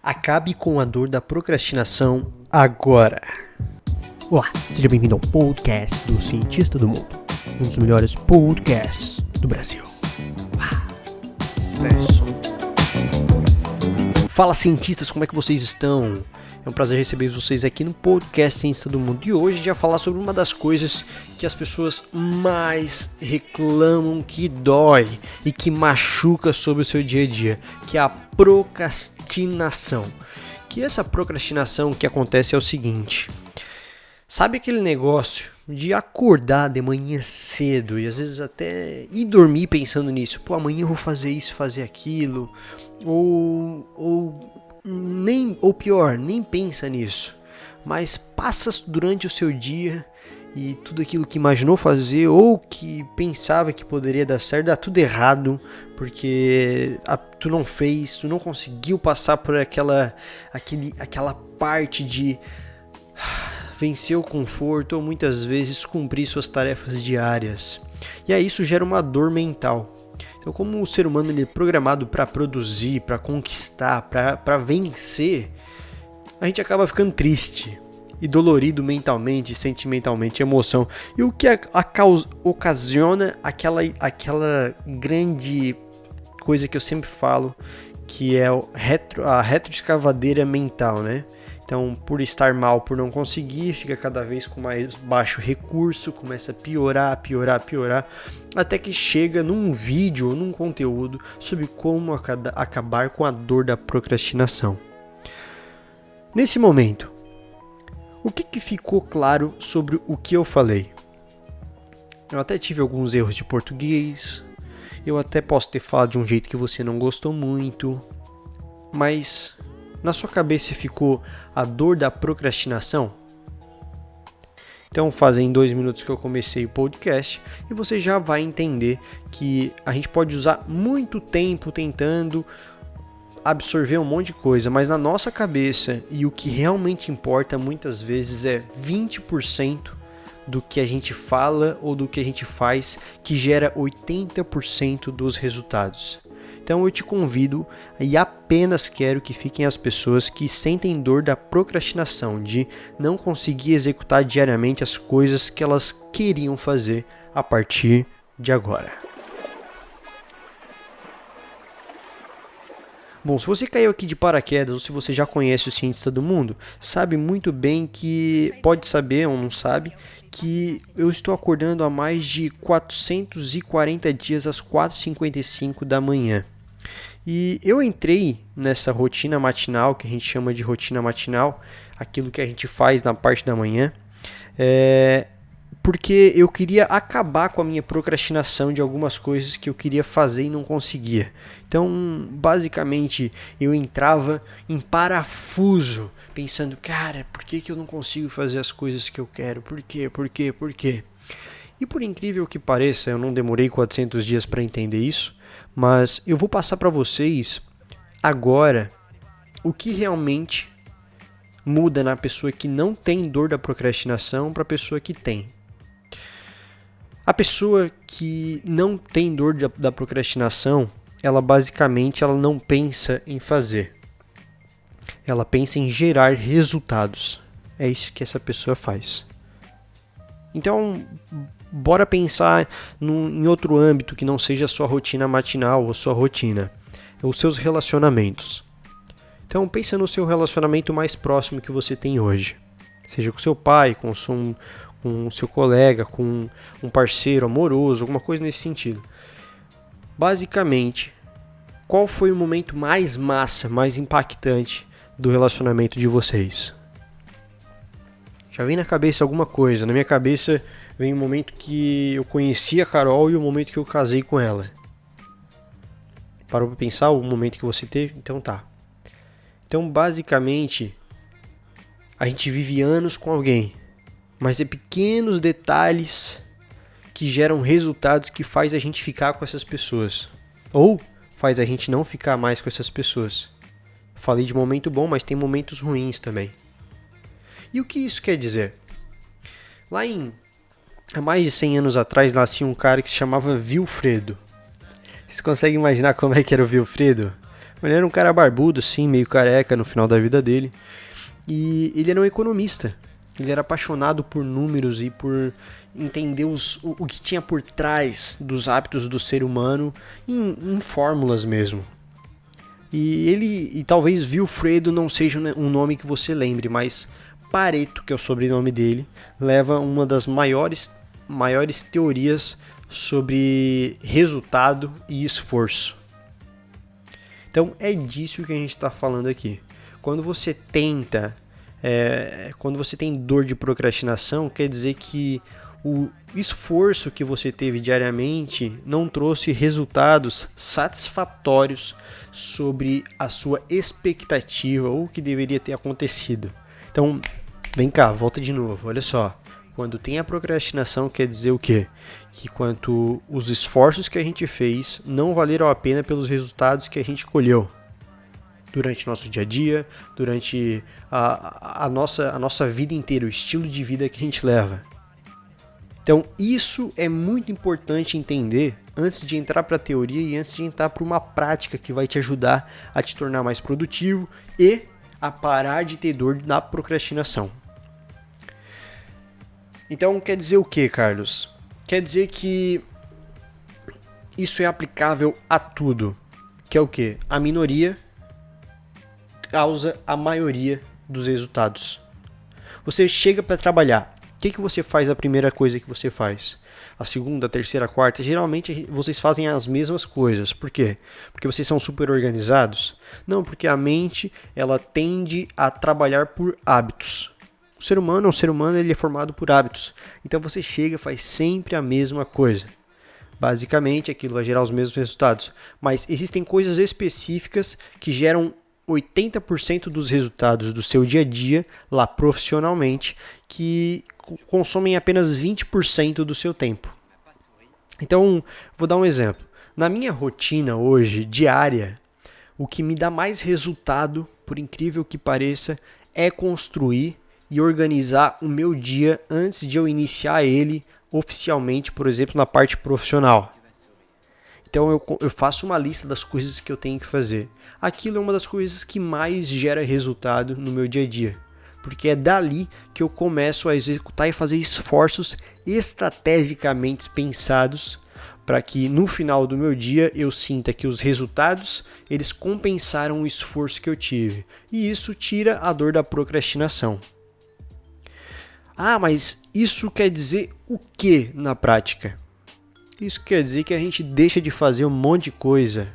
Acabe com a dor da procrastinação agora. Olá, seja bem-vindo ao podcast do Cientista do Mundo, um dos melhores podcasts do Brasil. Fala, cientistas, como é que vocês estão? É um prazer receber vocês aqui no podcast Cientista do Mundo. E hoje a gente vai falar sobre uma das coisas que as pessoas mais reclamam que dói e que machuca sobre o seu dia a dia, que é a procrastinação. Que essa procrastinação que acontece é o seguinte: sabe aquele negócio de acordar de manhã cedo e às vezes até ir dormir pensando nisso? Pô, amanhã eu vou fazer isso, fazer aquilo, ou pior, nem pensa nisso, mas passa durante o seu dia e tudo aquilo que imaginou fazer ou que pensava que poderia dar certo, dá tudo errado, porque tu não fez, tu não conseguiu passar por aquela parte de vencer o conforto ou muitas vezes cumprir suas tarefas diárias. E aí isso gera uma dor mental. Então, como o ser humano ele é programado para produzir, para conquistar, para vencer, a gente acaba ficando triste e dolorido mentalmente, sentimentalmente, emoção. E o que ocasiona aquela grande coisa que eu sempre falo, que é a retroescavadeira mental, né? Então, por estar mal, por não conseguir, fica cada vez com mais baixo recurso, começa a piorar, até que chega num vídeo ou num conteúdo sobre como acabar com a dor da procrastinação. Nesse momento, o que ficou claro sobre o que eu falei? Eu até tive alguns erros de português, eu até posso ter falado de um jeito que você não gostou muito, mas na sua cabeça ficou a dor da procrastinação? Então fazem 2 minutos que eu comecei o podcast e você já vai entender que a gente pode usar muito tempo tentando absorver um monte de coisa, mas na nossa cabeça, e o que realmente importa muitas vezes é 20% do que a gente fala ou do que a gente faz, que gera 80% dos resultados. Então eu te convido e apenas quero que fiquem as pessoas que sentem dor da procrastinação, de não conseguir executar diariamente as coisas que elas queriam fazer a partir de agora. Bom, se você caiu aqui de paraquedas ou se você já conhece o Cientista do Mundo, sabe muito bem que, pode saber ou não sabe, que eu estou acordando há mais de 440 dias às 4h55 da manhã. E eu entrei nessa rotina matinal, que a gente chama de rotina matinal, aquilo que a gente faz na parte da manhã, porque eu queria acabar com a minha procrastinação de algumas coisas que eu queria fazer e não conseguia. Então, basicamente, eu entrava em parafuso, pensando, cara, por que eu não consigo fazer as coisas que eu quero? Por quê? E por incrível que pareça, eu não demorei 400 dias para entender isso, mas eu vou passar para vocês agora o que realmente muda na pessoa que não tem dor da procrastinação para a pessoa que tem. A pessoa que não tem dor da procrastinação, ela basicamente não pensa em fazer. Ela pensa em gerar resultados. É isso que essa pessoa faz. Então, bora pensar em outro âmbito que não seja a sua rotina matinal ou sua rotina, os seus relacionamentos. Então, pensa no seu relacionamento mais próximo que você tem hoje. Seja com seu pai, com o seu colega, com um parceiro amoroso, alguma coisa nesse sentido. Basicamente, qual foi o momento mais massa, mais impactante do relacionamento de vocês? Já vem na cabeça alguma coisa. Na minha cabeça vem o momento que eu conheci a Carol e o momento que eu casei com ela. Parou pra pensar o momento que você teve? Então tá. Então basicamente, a gente vive anos com alguém, mas é pequenos detalhes que geram resultados que faz a gente ficar com essas pessoas. Ou faz a gente não ficar mais com essas pessoas. Falei de momento bom, mas tem momentos ruins também. E o que isso quer dizer? Há mais de 100 anos atrás, nascia um cara que se chamava Vilfredo. Vocês conseguem imaginar como é que era o Vilfredo? Ele era um cara barbudo, assim, meio careca no final da vida dele. E ele era um economista. Ele era apaixonado por números e por entender o que tinha por trás dos hábitos do ser humano em fórmulas mesmo. E talvez Vilfredo não seja um nome que você lembre, mas Pareto, que é o sobrenome dele, leva uma das maiores teorias sobre resultado e esforço. Então é disso que a gente está falando aqui. Quando você tem dor de procrastinação, quer dizer que o esforço que você teve diariamente não trouxe resultados satisfatórios sobre a sua expectativa ou o que deveria ter acontecido. Então, vem cá, volta de novo, olha só. Quando tem a procrastinação, quer dizer o quê? Que quando os esforços que a gente fez não valeram a pena pelos resultados que a gente colheu durante nosso dia a dia, durante a nossa vida inteira, o estilo de vida que a gente leva. Então, isso é muito importante entender antes de entrar para a teoria e antes de entrar para uma prática que vai te ajudar a te tornar mais produtivo e a parar de ter dor na procrastinação. Então, quer dizer o que, Carlos? Quer dizer que isso é aplicável a tudo. Que é o quê? A minoria causa a maioria dos resultados. Você chega para trabalhar. O que você faz a primeira coisa que você faz? A segunda, a terceira, a quarta, geralmente vocês fazem as mesmas coisas. Por quê? Porque vocês são super organizados? Não, porque a mente ela tende a trabalhar por hábitos. O ser humano ele é formado por hábitos. Então você chega e faz sempre a mesma coisa. Basicamente aquilo vai gerar os mesmos resultados. Mas existem coisas específicas que geram 80% dos resultados do seu dia a dia, lá profissionalmente, que consomem apenas 20% do seu tempo. Então, vou dar um exemplo. Na minha rotina hoje, diária, o que me dá mais resultado, por incrível que pareça, é construir e organizar o meu dia antes de eu iniciar ele oficialmente, por exemplo, na parte profissional. Então eu faço uma lista das coisas que eu tenho que fazer. Aquilo é uma das coisas que mais gera resultado no meu dia a dia. Porque é dali que eu começo a executar e fazer esforços estrategicamente pensados para que no final do meu dia eu sinta que os resultados eles compensaram o esforço que eu tive. E isso tira a dor da procrastinação. Ah, mas isso quer dizer o que na prática? Isso quer dizer que a gente deixa de fazer um monte de coisa,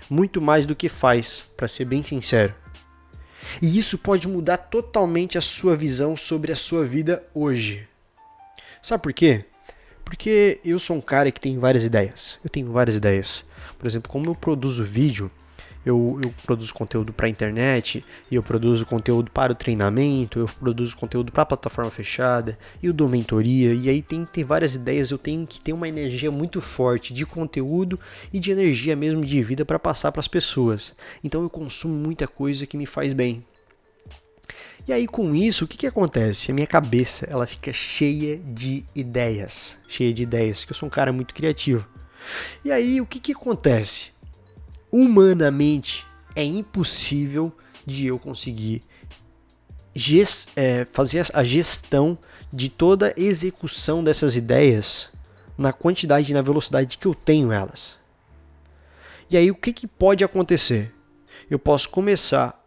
muito mais do que faz, para ser bem sincero. E isso pode mudar totalmente a sua visão sobre a sua vida hoje. Sabe por quê? Porque eu sou um cara que tem várias ideias. Eu tenho várias ideias. Por exemplo, como eu produzo vídeo, eu produzo conteúdo para a internet, e eu produzo conteúdo para o treinamento, eu produzo conteúdo para a plataforma fechada, eu dou mentoria, e aí tem que ter várias ideias, eu tenho que ter uma energia muito forte de conteúdo e de energia mesmo de vida para passar para as pessoas. Então eu consumo muita coisa que me faz bem. E aí com isso, o que acontece? A minha cabeça ela fica cheia de ideias, porque eu sou um cara muito criativo. E aí o que acontece? Humanamente é impossível de eu conseguir fazer a gestão de toda a execução dessas ideias na quantidade e na velocidade que eu tenho elas. E aí o que pode acontecer? Eu posso começar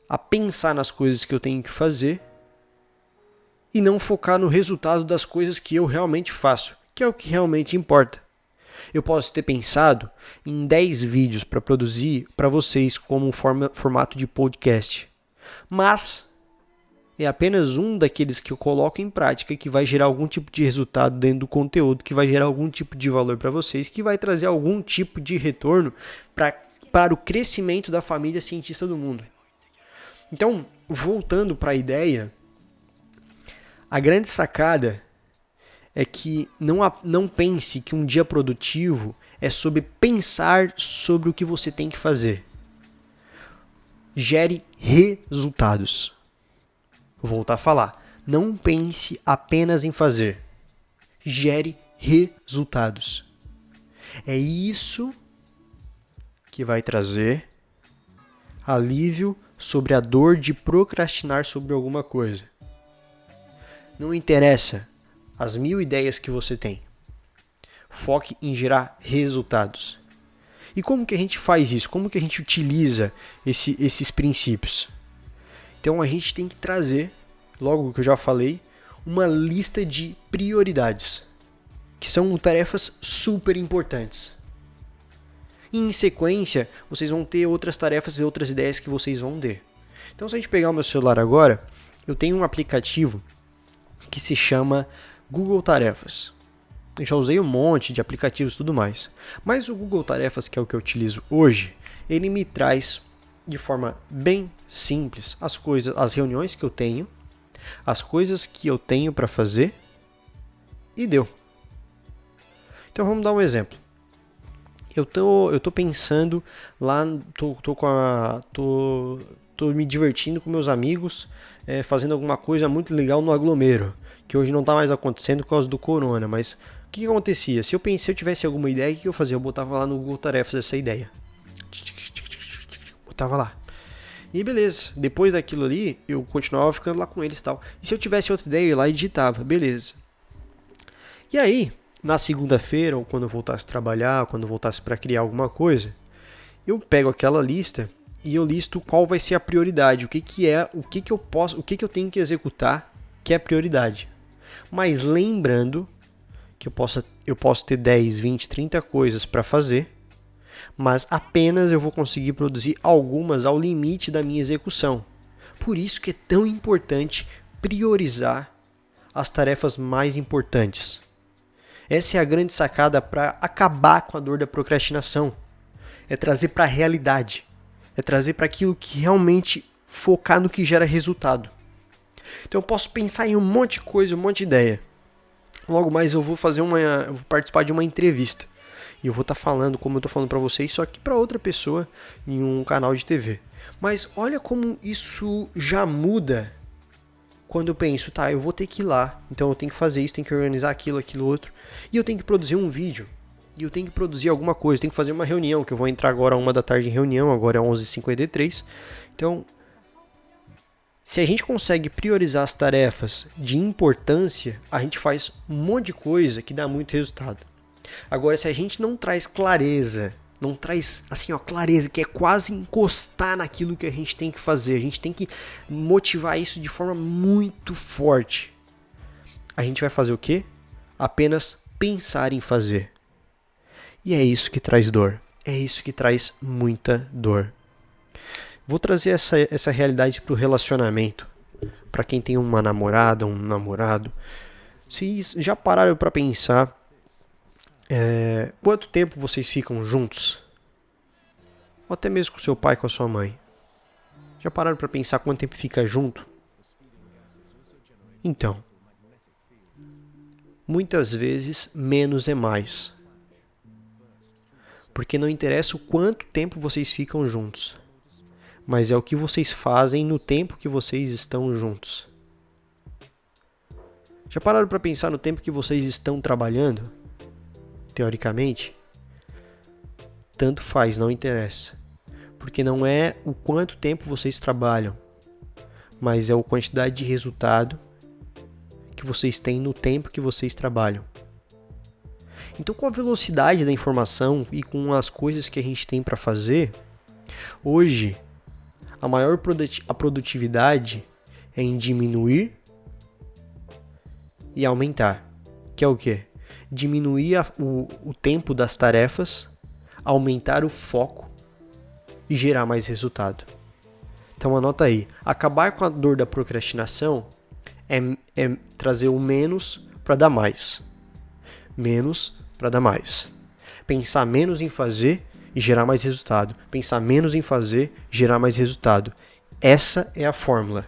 a pensar nas coisas que eu tenho que fazer e não focar no resultado das coisas que eu realmente faço, que é o que realmente importa. Eu posso ter pensado em 10 vídeos para produzir para vocês como um formato de podcast. Mas é apenas um daqueles que eu coloco em prática que vai gerar algum tipo de resultado dentro do conteúdo, que vai gerar algum tipo de valor para vocês, que vai trazer algum tipo de retorno para o crescimento da família cientista do mundo. Então, voltando para a ideia, a grande sacada é que não pense que um dia produtivo é sobre pensar sobre o que você tem que fazer. Gere resultados. Vou voltar a falar. Não pense apenas em fazer. Gere resultados. É isso que vai trazer Alívio sobre a dor de procrastinar sobre alguma coisa. Não interessa as 1000 ideias que você tem. Foque em gerar resultados. E como que a gente faz isso? Como que a gente utiliza esses princípios? Então a gente tem que trazer, logo que eu já falei, uma lista de prioridades, que são tarefas super importantes. E em sequência, vocês vão ter outras tarefas e outras ideias que vocês vão ter. Então se a gente pegar o meu celular agora, eu tenho um aplicativo que se chama Google Tarefas. Eu já usei um monte de aplicativos e tudo mais. Mas o Google Tarefas, que é o que eu utilizo hoje, ele me traz de forma bem simples as reuniões que eu tenho, as coisas que eu tenho para fazer e deu. Então vamos dar um exemplo. Eu tô pensando lá, tô me divertindo com meus amigos, fazendo alguma coisa muito legal no aglomero, que hoje não está mais acontecendo por causa do corona, mas o que acontecia? Se eu tivesse alguma ideia, o que eu fazia? Eu botava lá no Google Tarefas essa ideia. Botava lá. E beleza, depois daquilo ali, eu continuava ficando lá com eles e tal. E se eu tivesse outra ideia, eu ia lá e digitava, beleza. E aí, na segunda-feira, ou quando eu voltasse a trabalhar, quando eu voltasse para criar alguma coisa, eu pego aquela lista e eu listo qual vai ser a prioridade, o que eu tenho que executar que é prioridade. Mas lembrando que eu posso ter 10, 20, 30 coisas para fazer, mas apenas eu vou conseguir produzir algumas ao limite da minha execução. Por isso que é tão importante priorizar as tarefas mais importantes. Essa é a grande sacada para acabar com a dor da procrastinação. É trazer para a realidade. É trazer para aquilo que realmente focar no que gera resultado. Então eu posso pensar em um monte de coisa, um monte de ideia. Logo mais eu vou participar de uma entrevista. E eu vou estar falando como eu estou falando para vocês, só que para outra pessoa em um canal de TV. Mas olha como isso já muda quando eu penso, tá, eu vou ter que ir lá, então eu tenho que fazer isso, tenho que organizar aquilo outro. E eu tenho que produzir um vídeo. E eu tenho que produzir alguma coisa, tenho que fazer uma reunião, que eu vou entrar agora 1h da tarde em reunião, agora é 11h53. Então, se a gente consegue priorizar as tarefas de importância, a gente faz um monte de coisa que dá muito resultado. Agora, se a gente não traz clareza, não traz clareza, que é quase encostar naquilo que a gente tem que fazer, a gente tem que motivar isso de forma muito forte. A gente vai fazer o quê? Apenas pensar em fazer. E é isso que traz dor. É isso que traz muita dor. Vou trazer essa realidade para o relacionamento. Para quem tem uma namorada, um namorado. Vocês já pararam para pensar quanto tempo vocês ficam juntos? Ou até mesmo com seu pai, com a sua mãe. Já pararam para pensar quanto tempo fica junto? Então, muitas vezes menos é mais. Porque não interessa o quanto tempo vocês ficam juntos, mas é o que vocês fazem no tempo que vocês estão juntos. Já pararam para pensar no tempo que vocês estão trabalhando? Teoricamente, tanto faz, não interessa. Porque não é o quanto tempo vocês trabalham, mas é a quantidade de resultado que vocês têm no tempo que vocês trabalham. Então, com a velocidade da informação e com as coisas que a gente tem para fazer, hoje a produtividade é em diminuir e aumentar. Que é o quê? Diminuir o tempo das tarefas, aumentar o foco e gerar mais resultado. Então anota aí, acabar com a dor da procrastinação é trazer o menos para dar mais. Menos para dar mais. Pensar menos em fazer e gerar mais resultado. Pensar menos em fazer, gerar mais resultado. Essa é a fórmula.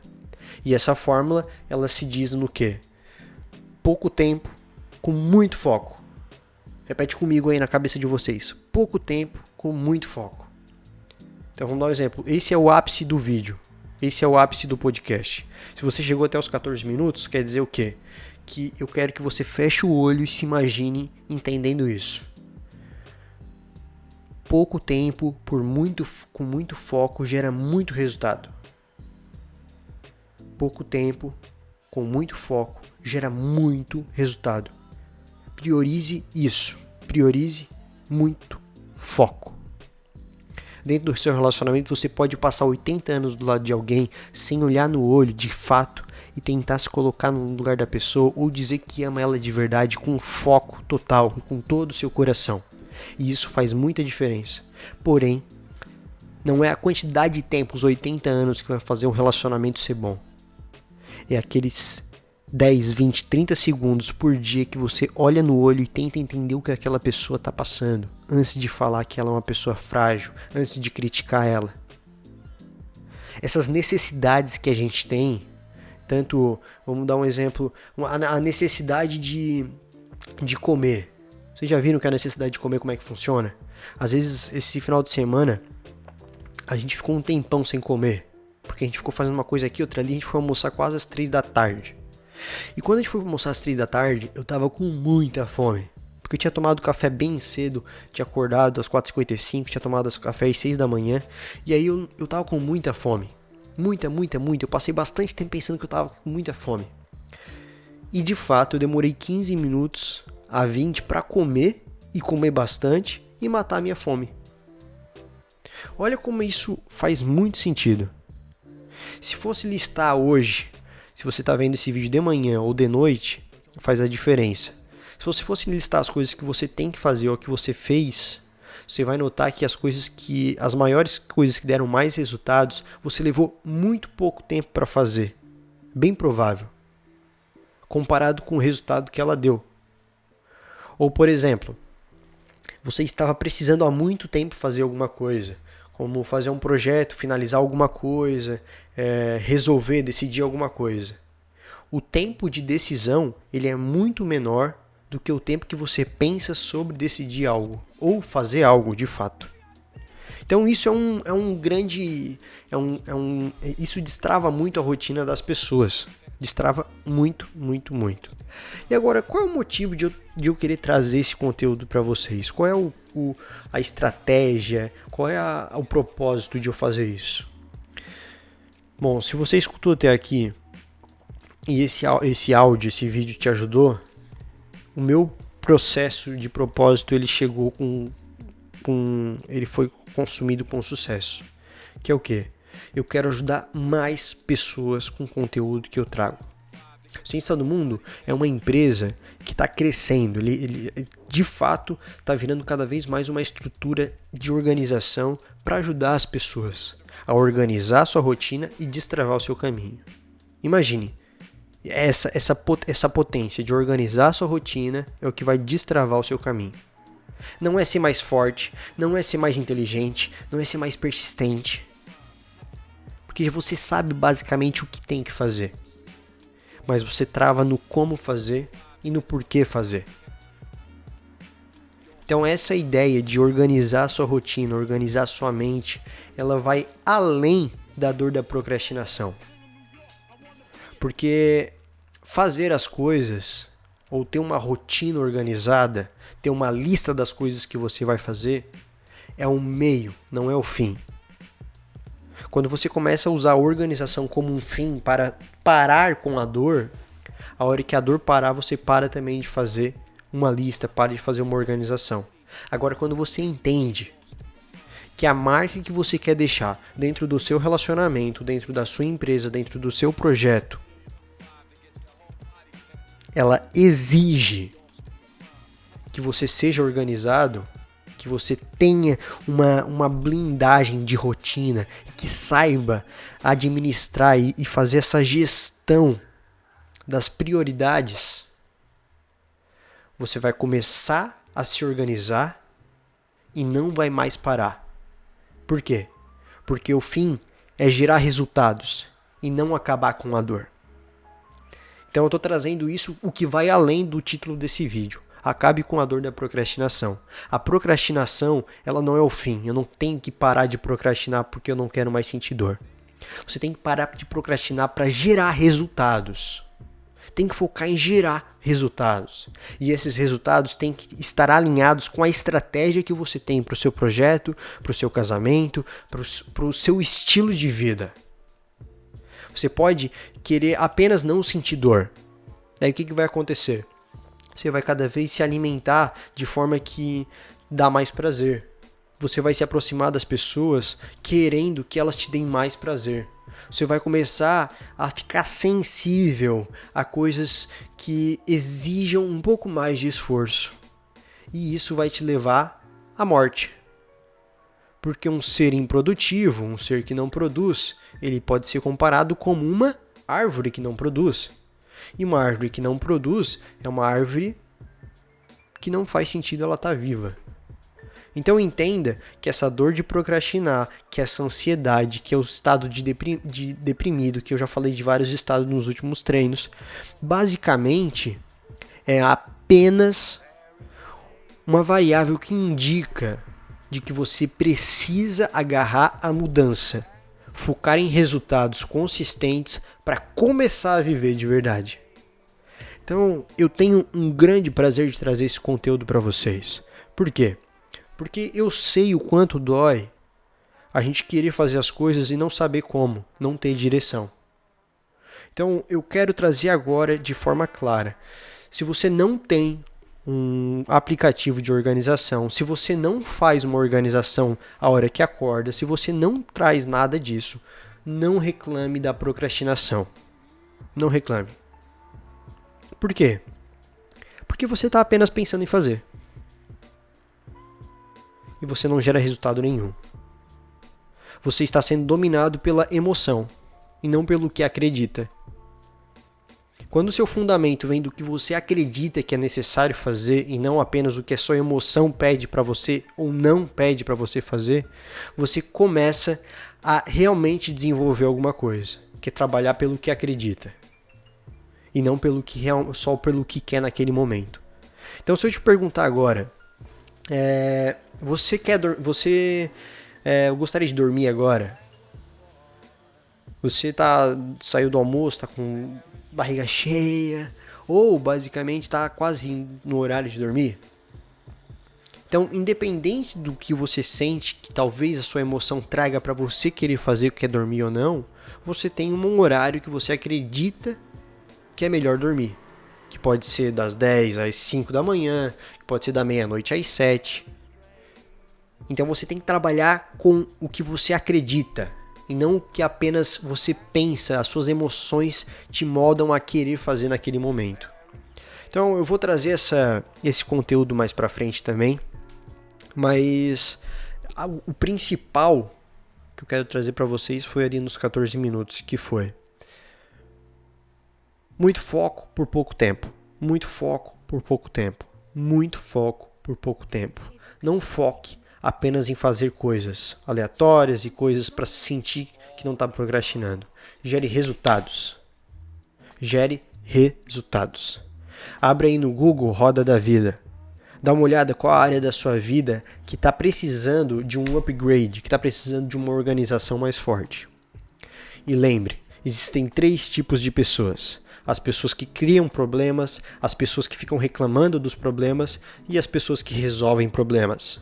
E essa fórmula, ela se diz no quê? Pouco tempo com muito foco. Repete comigo aí na cabeça de vocês. Pouco tempo com muito foco. Então vamos dar um exemplo. Esse é o ápice do vídeo. Esse é o ápice do podcast. Se você chegou até os 14 minutos, quer dizer o quê? Que eu quero que você feche o olho e se imagine entendendo isso. pouco tempo, com muito foco, gera muito resultado. Pouco tempo, com muito foco, gera muito resultado. Priorize isso. Priorize muito foco. Dentro do seu relacionamento, você pode passar 80 anos do lado de alguém sem olhar no olho de fato e tentar se colocar no lugar da pessoa ou dizer que ama ela de verdade com foco total, com todo o seu coração. E isso faz muita diferença. Porém, não é a quantidade de tempo, os 80 anos, que vai fazer um relacionamento ser bom. É aqueles 10, 20, 30 segundos por dia que você olha no olho e tenta entender o que aquela pessoa está passando, antes de falar que ela é uma pessoa frágil, antes de criticar ela. Essas necessidades que a gente tem, tanto, vamos dar um exemplo, a necessidade de comer. Vocês já viram que a necessidade de comer, como é que funciona? Às vezes, esse final de semana, a gente ficou um tempão sem comer, porque a gente ficou fazendo uma coisa aqui, outra ali, a gente foi almoçar quase às 3 da tarde. E quando a gente foi almoçar às 3 da tarde, eu tava com muita fome. Porque eu tinha tomado café bem cedo, tinha acordado às 4h55, tinha tomado café às 6 da manhã. E aí eu tava com muita fome. Muita. Eu passei bastante tempo pensando que eu tava com muita fome. E de fato eu demorei 15 minutos a 20 para comer, e comer bastante, e matar a minha fome. Olha como isso faz muito sentido. Se fosse listar hoje, se você está vendo esse vídeo de manhã ou de noite, faz a diferença. Se você fosse listar as coisas que você tem que fazer ou que você fez, você vai notar que as maiores coisas que deram mais resultados, você levou muito pouco tempo para fazer. Bem provável. Comparado com o resultado que ela deu. Ou, por exemplo, você estava precisando há muito tempo fazer alguma coisa, como fazer um projeto, finalizar alguma coisa, resolver, decidir alguma coisa. O tempo de decisão ele é muito menor do que o tempo que você pensa sobre decidir algo, ou fazer algo de fato. Então isso isso destrava muito a rotina das pessoas. Destrava muito. E agora, qual é o motivo de eu querer trazer esse conteúdo para vocês? Qual é a estratégia? Qual é o propósito de eu fazer isso? Bom, se você escutou até aqui e esse áudio, esse vídeo te ajudou, o meu processo de propósito ele chegou ele foi consumido com sucesso. Que é o quê? Eu quero ajudar mais pessoas com o conteúdo que eu trago. Ciência do Mundo é uma empresa que está crescendo, ele de fato está virando cada vez mais uma estrutura de organização para ajudar as pessoas a organizar a sua rotina e destravar o seu caminho. Imagine, essa potência de organizar a sua rotina é o que vai destravar o seu caminho. Não é ser mais forte, não é ser mais inteligente, não é ser mais persistente, porque você sabe basicamente o que tem que fazer. Mas você trava no como fazer e no porquê fazer. Então essa ideia de organizar a sua rotina, organizar a sua mente, ela vai além da dor da procrastinação. Porque fazer as coisas, ou ter uma rotina organizada, ter uma lista das coisas que você vai fazer, é um meio, não é o fim. Quando você começa a usar a organização como um fim para parar com a dor, a hora que a dor parar, você para também de fazer uma lista, para de fazer uma organização. Agora, quando você entende que a marca que você quer deixar dentro do seu relacionamento, dentro da sua empresa, dentro do seu projeto, ela exige que você seja organizado, que você tenha uma blindagem de rotina, que saiba administrar e fazer essa gestão das prioridades, você vai começar a se organizar e não vai mais parar. Por quê? Porque o fim é gerar resultados e não acabar com a dor. Então eu estou trazendo isso, o que vai além do título desse vídeo. Acabe com a dor da procrastinação. A procrastinação, ela não é o fim. Eu não tenho que parar de procrastinar porque eu não quero mais sentir dor. Você tem que parar de procrastinar para gerar resultados. tem que focar em gerar resultados. E esses resultados têm que estar alinhados com a estratégia que você tem para o seu projeto, para o seu casamento, para o seu estilo de vida. Você pode querer apenas não sentir dor. Daí o que vai acontecer? Você vai cada vez se alimentar de forma que dá mais prazer. Você vai se aproximar das pessoas querendo que elas te deem mais prazer. Você vai começar a ficar sensível a coisas que exijam um pouco mais de esforço. E isso vai te levar à morte. Porque um ser improdutivo, um ser que não produz, ele pode ser comparado como uma árvore que não produz. E uma árvore que não produz é uma árvore que não faz sentido ela estar viva. Então entenda que essa dor de procrastinar, que essa ansiedade, que é o estado de deprimido, que eu já falei de vários estados nos últimos treinos, basicamente é apenas uma variável que indica de que você precisa agarrar a mudança, focar em resultados consistentes para começar a viver de verdade. Então eu tenho um grande prazer de trazer esse conteúdo para vocês. Por quê? Porque eu sei o quanto dói a gente querer fazer as coisas e não saber como, não ter direção. Então eu quero trazer agora de forma clara. Se você não tem um aplicativo de organização, se você não faz uma organização a hora que acorda, se você não traz nada disso, não reclame da procrastinação. Não reclame. Por quê? Porque você está apenas pensando em fazer. E você não gera resultado nenhum. Você está sendo dominado pela emoção e não pelo que acredita. Quando o seu fundamento vem do que você acredita que é necessário fazer e não apenas o que a sua emoção pede para você ou não pede para você fazer, você começa a realmente desenvolver alguma coisa, que é trabalhar pelo que acredita e não só pelo que quer naquele momento. Então, se eu te perguntar agora, você gostaria de dormir agora? Você saiu do almoço, está com barriga cheia, ou basicamente está quase no horário de dormir? Então, independente do que você sente, que talvez a sua emoção traga para você querer fazer o que é dormir ou não, você tem um horário que você acredita que é melhor dormir. Que pode ser das 10 às 5 da manhã, que pode ser da meia-noite às 7. Então você tem que trabalhar com o que você acredita e não o que apenas você pensa, as suas emoções te moldam a querer fazer naquele momento. Então eu vou trazer esse conteúdo mais pra frente também, mas o principal que eu quero trazer para vocês foi ali nos 14 minutos, que foi muito foco por pouco tempo, muito foco por pouco tempo, muito foco por pouco tempo. Não foque apenas em fazer coisas aleatórias e coisas para se sentir que não está procrastinando. Gere resultados. Gere resultados. Abre aí no Google Roda da Vida. Dá uma olhada qual a área da sua vida que está precisando de um upgrade, que está precisando de uma organização mais forte. E lembre, existem 3 tipos de pessoas. As pessoas que criam problemas, as pessoas que ficam reclamando dos problemas e as pessoas que resolvem problemas.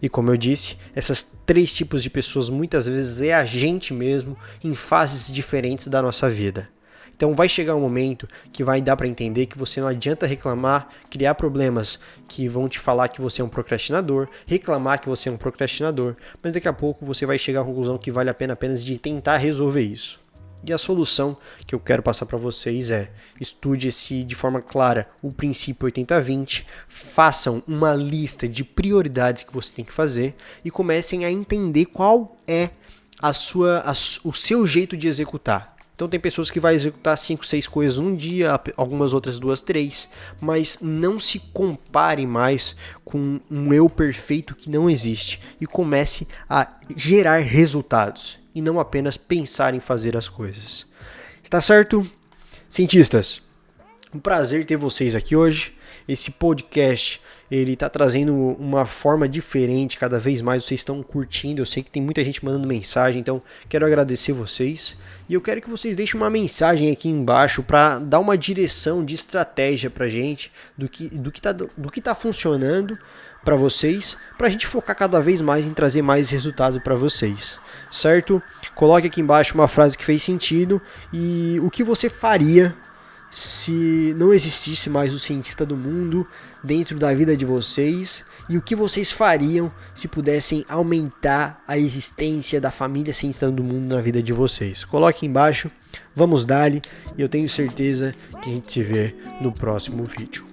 E como eu disse, essas 3 tipos de pessoas muitas vezes é a gente mesmo em fases diferentes da nossa vida. Então vai chegar um momento que vai dar para entender que você não adianta reclamar, criar problemas que vão te falar que você é um procrastinador, reclamar que você é um procrastinador, mas daqui a pouco você vai chegar à conclusão que vale a pena apenas de tentar resolver isso. E a solução que eu quero passar para vocês é: estude de forma clara o princípio 80-20, façam uma lista de prioridades que você tem que fazer e comecem a entender qual é o seu jeito de executar. Então tem pessoas que vão executar 5, 6 coisas num dia, algumas outras 2, 3, mas não se compare mais com um eu perfeito que não existe e comece a gerar resultados e não apenas pensar em fazer as coisas. Está certo? Cientistas, um prazer ter vocês aqui hoje. Esse podcast ele tá trazendo uma forma diferente, cada vez mais vocês estão curtindo, eu sei que tem muita gente mandando mensagem, então quero agradecer vocês. E eu quero que vocês deixem uma mensagem aqui embaixo para dar uma direção de estratégia pra gente, do que tá funcionando para vocês, pra gente focar cada vez mais em trazer mais resultado para vocês, certo? Coloque aqui embaixo uma frase que fez sentido e o que você faria se não existisse mais o cientista do mundo dentro da vida de vocês, e o que vocês fariam se pudessem aumentar a existência da família cientista do mundo na vida de vocês. Coloque embaixo, vamos dar-lhe, e eu tenho certeza que a gente se vê no próximo vídeo.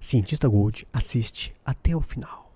Cientista Gold assiste até o final.